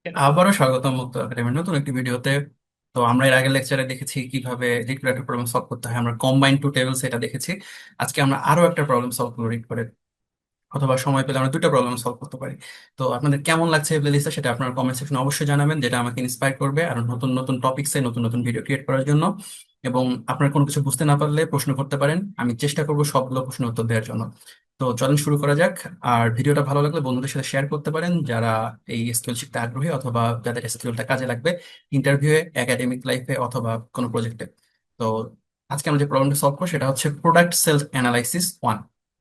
আবারও স্বাগতম মুক্ত একাডেমির নতুন একটি ভিডিওতে। তো আমরা এর আগের লেকচারে দেখেছি কিভাবে রিড প্রবলেম সলভ করতে হয়, আমরা কম্বাইন টু টেবিলস এটা দেখেছি। আজকে আমরা আরো একটা প্রবলেম সলভ করবো রিড করে, অথবা সময় পেলে আমরা দুটো প্রবলেম সলভ করতে পারি। তো আপনাদের কেমন লাগছে এই প্লেলিস্টটা সেটা আপনার কমেন্ট সেকশনে অবশ্যই জানাবেন, যেটা আমাকে ইন্সপায়ার করবে আর নতুন নতুন টপিকসে নতুন নতুন ভিডিও ক্রিয়েট করার জন্য। এবং আপনার কোনো কিছু বুঝতে না পারলে প্রশ্ন করতে পারেন, আমি চেষ্টা করবো সবগুলো প্রশ্নের উত্তর দেওয়ার জন্য। তো চলেন শুরু করা যাক। আর ভিডিওটা ভালো লাগলে বন্ধুদের সাথে শেয়ার করতে পারেন, যারা এই স্কিল শিখতে আগ্রহী অথবা যাদের স্কিলটা কাজে লাগবে ইন্টারভিউয়ে, একাডেমিক লাইফে অথবা কোনো প্রজেক্টে। তো আজকে আমরা যে প্রবলেমটা সলভ করবো সেটা হচ্ছে প্রোডাক্ট সেলস অ্যানালাইসিস 1,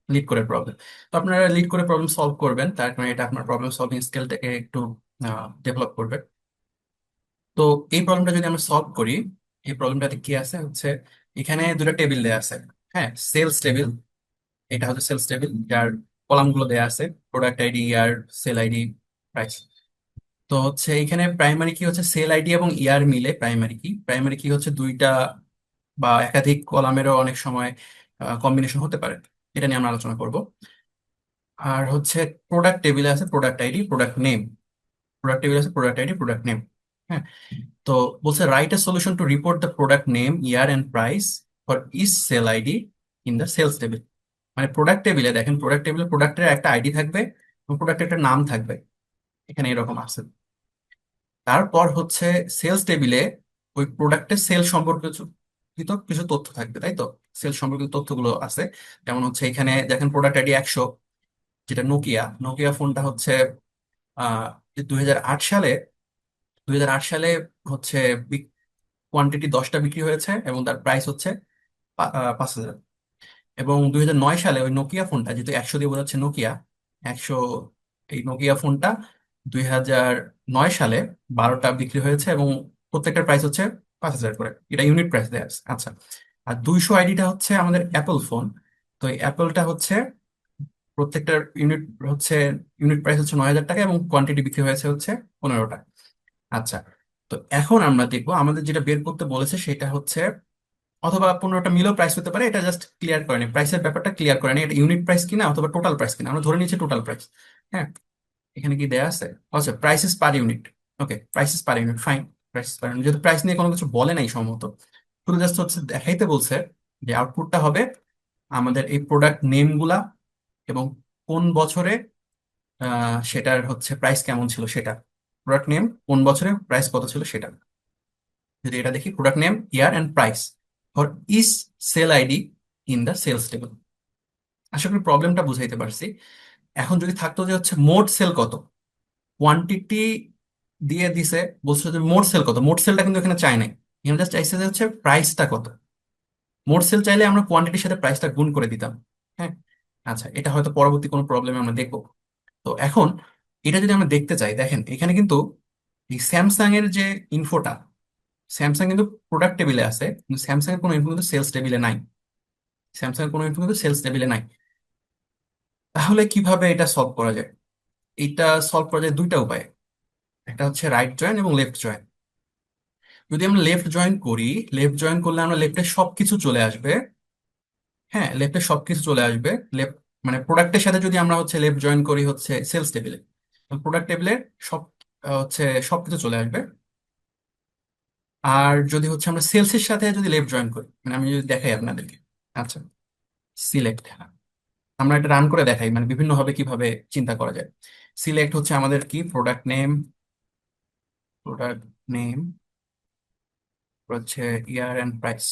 লিড করে প্রবলেম। তো আপনারা লিড করে প্রবলেম সলভ করবেন, তার কারণে এটা আপনার প্রবলেম সলভিং স্কিলটাকে একটু ডেভেলপ করবে। তো এই প্রবলেমটা যদি আমরা সলভ করি, এই প্রবলেমটাতে কি আছে হচ্ছে, এখানে দুটো টেবিল দেয়া আছে। হ্যাঁ, সেলস টেবিল, এটা হচ্ছে সেলস টেবিল যার কলাম গুলো দেয়া আছে, প্রোডাক্ট আইডি, ইয়ার, সেল আইডি, প্রাইস। তো হচ্ছে এখানে প্রাইমারি কি হচ্ছে সেল আইডি এবং ইয়ার মিলে প্রাইমারি কি হচ্ছে দুইটা বা একাধিক কলামেরও অনেক সময় কম্বিনেশন হতে পারে, এটা নিয়ে আমরা আলোচনা করব। আর হচ্ছে প্রোডাক্ট টেবিলে আছে product ID, product name, product table আছে প্রোডাক্ট আইডি, প্রোডাক্ট নেম। হ্যাঁ, তো বলছে write a solution to report the product name, year and price for each sale ID in the sales table. মানে প্রোডাক্ট টেবিলে দেখেন, product টেবিলে প্রোডাক্টের একটা আইডি থাকবে এবং প্রোডাক্টের একটা নাম থাকবে, এখানে এরকম আছে। তারপর হচ্ছে সেলস টেবিলে ওই প্রোডাক্টের সেল সম্পর্কিত কিছু কিছু তথ্য থাকবে, তাই তো? সেল সম্পর্কিত তথ্যগুলো আছে। যেমন হচ্ছে এখানে দেখেন প্রোডাক্ট আইডি 100, যেটা নোকিয়া, নোকিয়া ফোনটা হচ্ছে 2008 সালে, 2008 সালে হচ্ছে কোয়ান্টিটি 10টা বিক্রি হয়েছে এবং তার প্রাইস হচ্ছে 5,000। এবং 2009 সালে ওই নোকিয়া ফোনটা, যেহেতু 100 দিয়ে বোঝাচ্ছে নোকিয়া, 100, এই নোকিয়া ফোনটা 2009 সালে 12টা বিক্রি হয়েছে এবং প্রত্যেকটার প্রাইস হচ্ছে 5,000 করে, এটা ইউনিট প্রাইস দেয়া আছে। আচ্ছা, আর 200 আইডিটা হচ্ছে আমাদের অ্যাপল ফোন। তো এই অ্যাপলটা হচ্ছে প্রত্যেকটার ইউনিট প্রাইস হচ্ছে 9,000 টাকা এবং কোয়ান্টিটি বিক্রি হয়েছে হচ্ছে 15টা। আচ্ছা, তো এখন আমরা দেখবো আমাদের যেটা বের করতে বলেছে সেটা হচ্ছে, অথবা 15টা মিলেও প্রাইস হতে পারে, এটা জাস্ট ক্লিয়ার করে নি, প্রাইসের ব্যাপারটা ক্লিয়ার করে নি, এটা ইউনিট প্রাইস কিনা অথবা টোটাল প্রাইস কিনা, আমরা ধরে নিচ্ছি টোটাল প্রাইস। হ্যাঁ, এখানে কি দেয়া আছে? আচ্ছা, prices per unit. Okay, prices per unit, fine. Prices per unit, যেহেতু প্রাইস নিয়ে কোনো কিছু বলে নাই সম্ভবত, শুধু জাস্ট হচ্ছে দেখাইতে বলছে যে আউটপুটটা হবে আমাদের এই প্রোডাক্ট নেম গুলা এবং কোন বছরে সেটার হচ্ছে প্রাইস কেমন ছিল সেটা। প্রোডাক্ট নেম, কোন বছরে প্রাইস কত ছিল সেটা। যদি এটা দেখি, product name, year and price for each sale ID in the sales table. আশা করি প্রবলেমটা বুঝাইতে পারছি। এখন যদি থাকতো যে হচ্ছে মোট সেল কত, কোয়ান্টিটি দিয়ে দিছে, বলছে যে মোট সেল কত, মোট সেলটা কিন্তু এখানে চাই নাই, এখানে জাস্ট চাইছে যে হচ্ছে প্রাইসটা কত। মোট সেল চাইলে আমরা কোয়ান্টিটির সাথে প্রাইসটা গুণ করে দিতাম। হ্যাঁ, আচ্ছা, এটা হয়তো পরবর্তী কোনো প্রবলেমে আমরা দেখবো। তো এখন এটা যদি আমরা দেখতে চাই, দেখেন এখানে কিন্তু এই স্যামসাং এর যে ইনফোটা, স্যামসাং কিন্তু প্রোডাক্ট টেবিলে আছে কিন্তু স্যামসাং এর কোনো ইনফো কিন্তু সেলস টেবিলে নাই, স্যামসাং এর কোনো ইনফো কিন্তু সেলস টেবিলে নাই। তাহলে কিভাবে এটা সলভ করা যায়? এটা সলভ করা যায় দুইটা উপায়ে, একটা হচ্ছে রাইট জয়েন এবং লেফট জয়েন। যদি আমরা লেফট জয়েন করি, লেফট জয়েন করলে আমরা লেফটে সবকিছু চলে আসবে। হ্যাঁ, লেফটে সবকিছু চলে আসবে। লেফট মানে প্রোডাক্টের সাথে যদি আমরা হচ্ছে লেফট জয়েন করি হচ্ছে সেলস টেবিলে, প্রোডাক্ট টেবিলে সব হচ্ছে সবকিছু চলে আসবে। আর যদি হচ্ছে আমরা সেলসের সাথে যদি লেফট জয়েন করি, মানে আমি যদি দেখাই আপনাদেরকে। আচ্ছা, সিলেক্ট, আমরা এটা রান করে দেখাই, মানে বিভিন্ন ভাবে কিভাবে চিন্তা করা যায়। সিলেক্ট হচ্ছে আমাদের কি, প্রোডাক্ট নেম, প্রোডাক্ট নেম হচ্ছে year and price,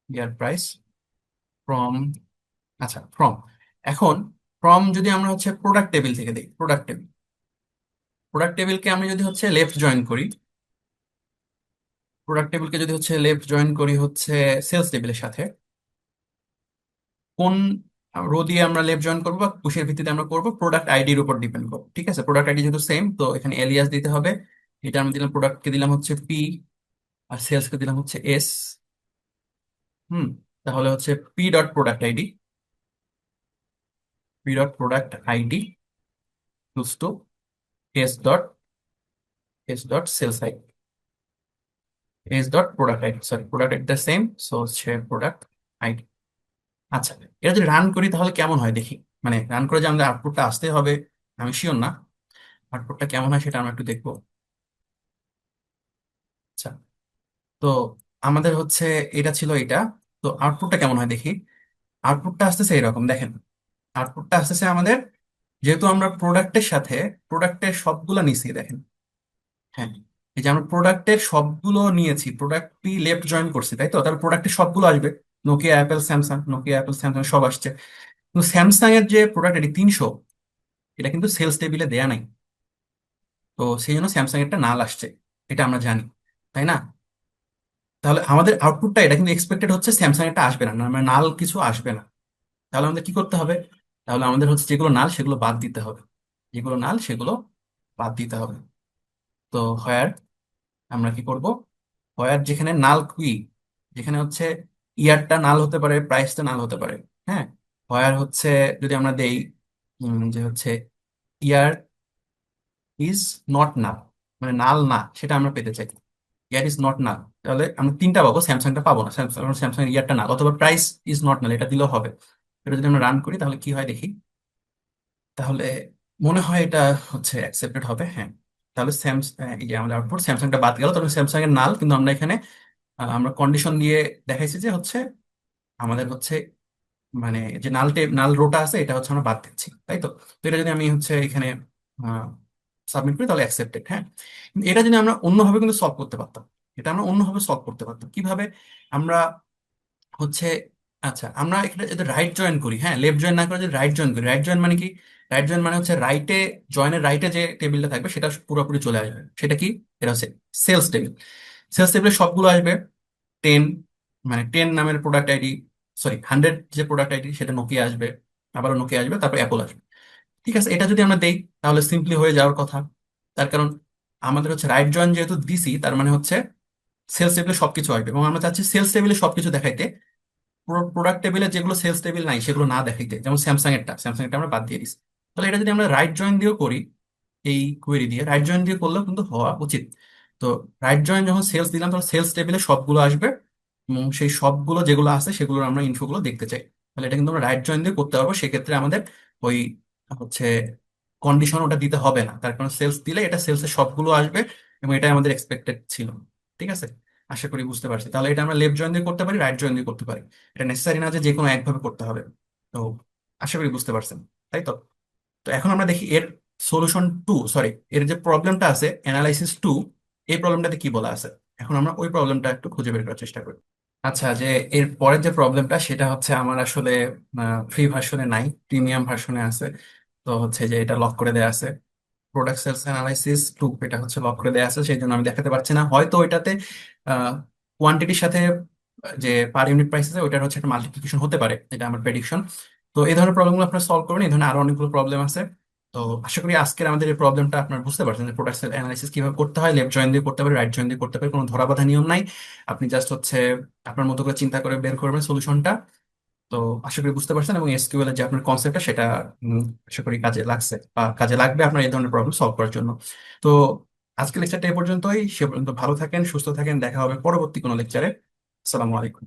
year price from, আচ্ছা ফ্রম। এখন ফ্রম যদি আমরা হচ্ছে প্রোডাক্ট টেবিল থেকে দিই, প্রোডাক্ট টেবিল, প্রোডাক্ট টেবিলকে আমি যদি হচ্ছে লেফট জয়েন করি, প্রোডাক্ট টেবিলকে যদি হচ্ছে লেফট জয়েন করি হচ্ছে সেলস টেবিলের সাথে, কোন রো দিয়ে আমরা লেফট জয়েন করবো বা পুশের ভিত্তিতে আমরা করবো, প্রোডাক্ট আইডির উপর ডিপেন্ড করবো। ঠিক আছে, প্রোডাক্ট আইডি যেহেতু সেম, তো এখানে এলিয়াস দিতে হবে। এটা আমি দিলাম, প্রোডাক্টকে দিলাম হচ্ছে পি আর সেলসকে দিলাম হচ্ছে এস। হুম, তাহলে হচ্ছে P dot product ID, P dot product ID টুস to S dot sales ID, S dot product ID, sorry product ID same, so হচ্ছে প্রোডাক্ট আইডি। আচ্ছা, এটা যদি রান করি তাহলে কেমন হয় দেখি, মানে রান করে যে আমাদের আউটপুটটা আসতে হবে আমি শিওর না। আউটপুটটা কেমন হয় সেটা আমরা একটু দেখবো। আচ্ছা, তো আমাদের হচ্ছে এটা ছিল এটা। তো আউটপুটটা কেমন হয় দেখি। আউটপুটটা আসতেছে এরকম, দেখেন। আউটপুটটা আসতেছে আমাদের, যেহেতু আমরা প্রোডাক্টের সাথে প্রোডাক্টের সবগুলো নিছি, দেখেন। হ্যাঁ, এই যে আমরা প্রোডাক্টের সবগুলো নিয়েছি, প্রোডাক্টই লেফট জয়েন করছি, তাই তো? তাহলে প্রোডাক্টের সবগুলো আসবে। Nokia, Apple, Samsung, Nokia, Apple, Samsung সব আসছে। কিন্তু স্যামসাং এর যে প্রোডাক্ট, এটি 300, এটা কিন্তু সেলস টেবিলে দেয়া নাই। তো সেই জন্য স্যামসাং এরটা নাল আসছে, এটা আমরা জানি, তাই না? তাহলে আমাদের আউটপুটটা এটা কিন্তু এক্সপেক্টেড হচ্ছে স্যামসাং এরটা আসবে না, মানে নাল কিছু আসবে না। তাহলে আমাদের কি করতে হবে? তাহলে আমাদের হচ্ছে যেগুলো নাল সেগুলো বাদ দিতে হবে, যেগুলো নাল সেগুলো বাদ দিতে হবে। তো হোয়ার আমরা কি করব? হোয়ার যেখানে নাল কি, যেখানে হচ্ছে ইয়ারটা নাল হতে পারে, প্রাইসটা নাল হতে পারে। হ্যাঁ, হোয়ার হচ্ছে, যদি আমরা দেই যে হচ্ছে ইয়ার ইজ নট নাল, মানে নাল না, সেটা আমরা পেতে চাই। ইয়ার ইজ নট নাল, তাহলে আমরা তিনটা পাবো, স্যামসাংটা পাবো না। স্যামসাং, স্যামসাং ইয়ারটা নাল, অথবা প্রাইস ইজ নট নাল, এটা দিলেও হবে। এটা যদি আমরা রান করি তাহলে কি হয় দেখি। তাহলে মনে হয় এটা হচ্ছে অ্যাকসেপ্টেড হবে, হ্যাঁ। তাহলে এই যে আমাদের আউটপুট স্যামসাংটা বাদ গেল, তবে স্যামসাং এর নাল, কিন্তু আমরা এখানে আমরা কন্ডিশন দিয়ে দেখাইছি যে হচ্ছে আমাদের হচ্ছে, মানে যে নাল রোটা আছে এটা হচ্ছে আমরা বাদ দিচ্ছি, তাই তো? তো এটা যদি আমি হচ্ছে এখানে সাবমিট করি তাহলে অ্যাকসেপ্টেড, হ্যাঁ। কিন্তু এটা যদি আমরা অন্যভাবে কিন্তু সলভ করতে পারতাম, এটা আমরা অন্যভাবে সলভ করতে পারতাম কিভাবে? আমরা হচ্ছে, আচ্ছা, আমরা এখানে যদি রাইট জয়েন করি, হ্যাঁ, লেফট জয়েন না করে যদি রাইট জয়েন করি, রাইট জয়েন মানে কি? রাইট জয়েন মানে হচ্ছে রাইটে, জয়েনের রাইটে যে টেবিলটা থাকবে সেটা পুরোপুরি চলে আসবে। সেটা কি? এটা হচ্ছে সেলস টেবিল। সেলস টেবিলে সবগুলো আসবে। 10, মানে 10 নামের প্রোডাক্ট আইডি, সরি 100 যে প্রোডাক্ট আইডি সেটা নোকিয়া আসবে, আবারও নোকিয়া আসবে, তারপর অ্যাপল আসবে। ঠিক আছে, এটা যদি আমরা দেই তাহলে সিম্পলি হয়ে যাওয়ার কথা। তার কারণ আমাদের হচ্ছে রাইট জয়েন যেহেতু দিছি, তার মানে হচ্ছে সেলস টেবিলে সবকিছু আসবে, এবং আমরা চাচ্ছি সেলস টেবিলে সবকিছু দেখাইতে। প্রোডাক্ট টেবিলে যেগুলো সেলস টেবিল নাই সেগুলো না দেখাইতে, যেমন স্যামসাং এরটা আমরা বাদ দিয়ে দিছি। তাহলে এটা যদি আমরা রাইট জয়েন দিয়েও করি, এই কোয়েরি দিয়ে রাইট জয়েন দিয়ে করলেও কিন্তু হওয়া উচিত। তো রাইট জয়েন যখন সেলস দিলাম, তখন সেলস টেবিলে সবগুলো আসবে, এবং সেই সবগুলো যেগুলো আছে সেগুলোর আমরা ইনফোগুলো দেখতে চাই। তাহলে এটা কিন্তু আমরা রাইট জয়েন দিয়ে করতে পারবো, সেক্ষেত্রে আমাদের ওই হচ্ছে কন্ডিশন ওটা দিতে হবে না, তার কারণ সেলস দিলে এটা সেলসের সবগুলো আসবে, এবং এটাই আমাদের এক্সপেক্টেড ছিল। ঠিক আছে, আশা করি বুঝতে পারছি। তাহলে এটা আমরা লেফট জয়েন দিয়ে করতে পারি, রাইট জয়েন দিয়ে করতে পারি। এটা নেসেসারি না যে যে কোনো একভাবে করতে হবে। তো আশা করি বুঝতে পারছেন, তাই তো? তো এখন আমরা দেখি এর সলিউশন টু, সরি, এর যে প্রবলেমটা আছে অ্যানালাইসিস টু, এই প্রবলেমটাতে কি বলা আছে। এখন আমরা ওই প্রবলেমটা একটু খুঁজে বের করার চেষ্টা করি। আচ্ছা, যে এর পরের যে প্রবলেমটা সেটা হচ্ছে আমার আসলে ফ্রি ভার্সনে নাই, প্রিমিয়াম ভার্সনে আছে। তো হচ্ছে যে এটা লক করে দেওয়া আছে, প্রোডাক্ট সেলস অ্যানালাইসিস টু, এটা হচ্ছে লক করে দেওয়া আছে, সেই জন্য আমি দেখাতে পারছি না। হয়তো ওইটাতে কোয়ান্টিটির সাথে যে পার ইউনিট প্রাইস আছে ওইটার হচ্ছে একটা মাল্টিপ্লিকেশন হতে পারে, এটা আমার প্রেডিকশন। তো এই ধরনের প্রবলেমগুলো আপনারা সলভ করবেন, এই ধরনের আরো অনেকগুলো প্রবলেম আছে। তো আশা করি আজকের আমাদের এই প্রবলেমটা আপনারা বুঝতে পারছেন যে প্রোডাক্ট অ্যানালাইসিস কিভাবে করতে হয়, লেফট জয়েন দিয়ে করতে পারে, রাইট জয়েন দিয়ে করতে পারে, কোনো ধরাবাঁধা নিয়ম নাই। আপনি জাস্ট হচ্ছে আপনার মতো করে চিন্তা করে বের করবেন সলিউশনটা। তো আশা করি বুঝতে পারছেন, এবং এসকিউএল এর যে আপনার কনসেপ্টটা সেটা আশা করি কাজে লাগছে বা কাজে লাগবে আপনার এই ধরনের প্রবলেম সলভ করার জন্য। তো আজকের লেকচারটা এই পর্যন্তই। সে পর্যন্ত ভালো থাকেন, সুস্থ থাকেন, দেখা হবে পরবর্তী কোনো লেকচারে। আসসালামু আলাইকুম।